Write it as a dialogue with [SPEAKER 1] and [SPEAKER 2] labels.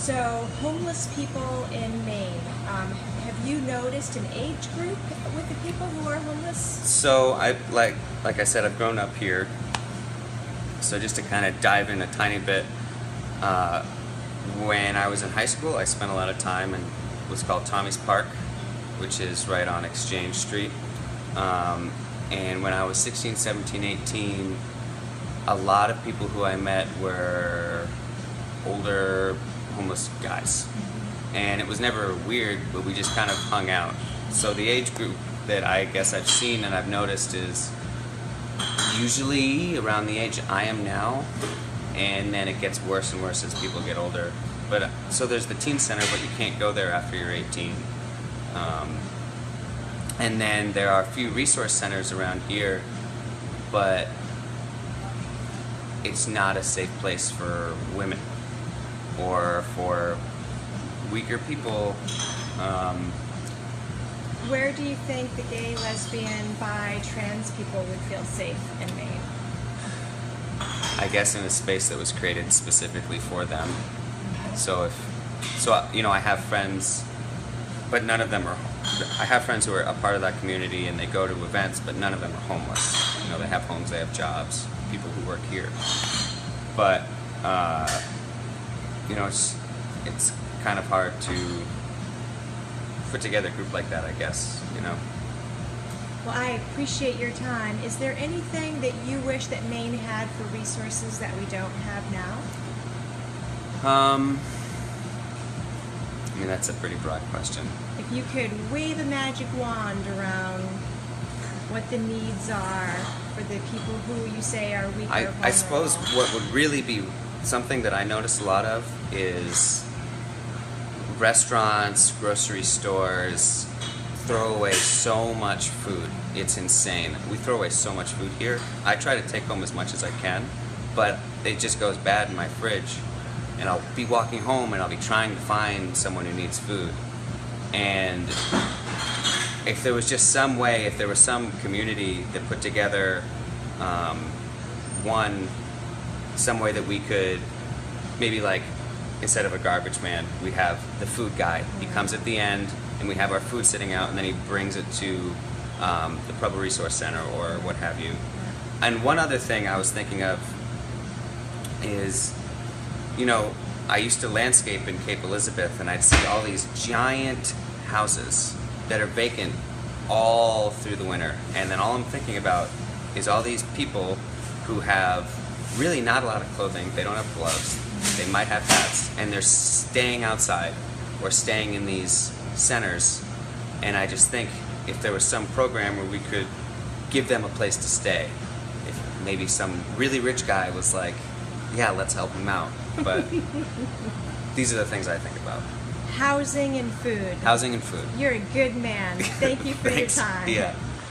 [SPEAKER 1] So, homeless people in Maine, have you noticed an age group with the people who are homeless?
[SPEAKER 2] So like I said, I've grown up here. So just to kind of dive in a tiny bit, when I was in high school, I spent a lot of time in what's called Tommy's Park, which is right on Exchange Street. And when I was 16, 17, 18, a lot of people who I met were older homeless guys. And it was never weird, but we just kind of hung out. So the age group that I guess I've seen and I've noticed is usually around the age I am now, and then it gets worse and worse as people get older. But so there's the teen center, but you can't go there after you're 18. And then there are a few resource centers around here, but it's not a safe place for women or for weaker people.
[SPEAKER 1] Where do you think the gay, lesbian, bi, trans people would feel safe in Maine?
[SPEAKER 2] I guess in a space that was created specifically for them. So I have friends, but none of them are. I have friends who are a part of that community and they go to events, but none of them are homeless. They have homes, they have jobs. People who work here, but it's kind of hard to put together a group like that, I guess.
[SPEAKER 1] Well, I appreciate your time. Is there anything that you wish that Maine had for resources that we don't have now?
[SPEAKER 2] That's a pretty broad question.
[SPEAKER 1] If you could wave a magic wand around what the needs are for the people who you say are weak or vulnerable.
[SPEAKER 2] I suppose what would really be something that I notice a lot of is restaurants, grocery stores throw away so much food. It's insane. We throw away so much food here. I try to take home as much as I can, but it just goes bad in my fridge. And I'll be walking home and I'll be trying to find someone who needs food. And if there was just some way, if there was some community that put together some way that we could maybe, like, instead of a garbage man, we have the food guy. He comes at the end and we have our food sitting out and then he brings it to the Public Resource Center or what have you. And one other thing I was thinking of is, I used to landscape in Cape Elizabeth and I'd see all these giant houses that are vacant all through the winter. And then all I'm thinking about is all these people who have really not a lot of clothing, they don't have gloves, they might have hats, and they're staying outside or staying in these centers. And I just think if there was some program where we could give them a place to stay, if maybe some really rich guy was like, yeah, let's help him out. But these are the things I think about.
[SPEAKER 1] Housing and food.
[SPEAKER 2] Housing and food.
[SPEAKER 1] You're a good man. Thank you for your time.
[SPEAKER 2] Yeah.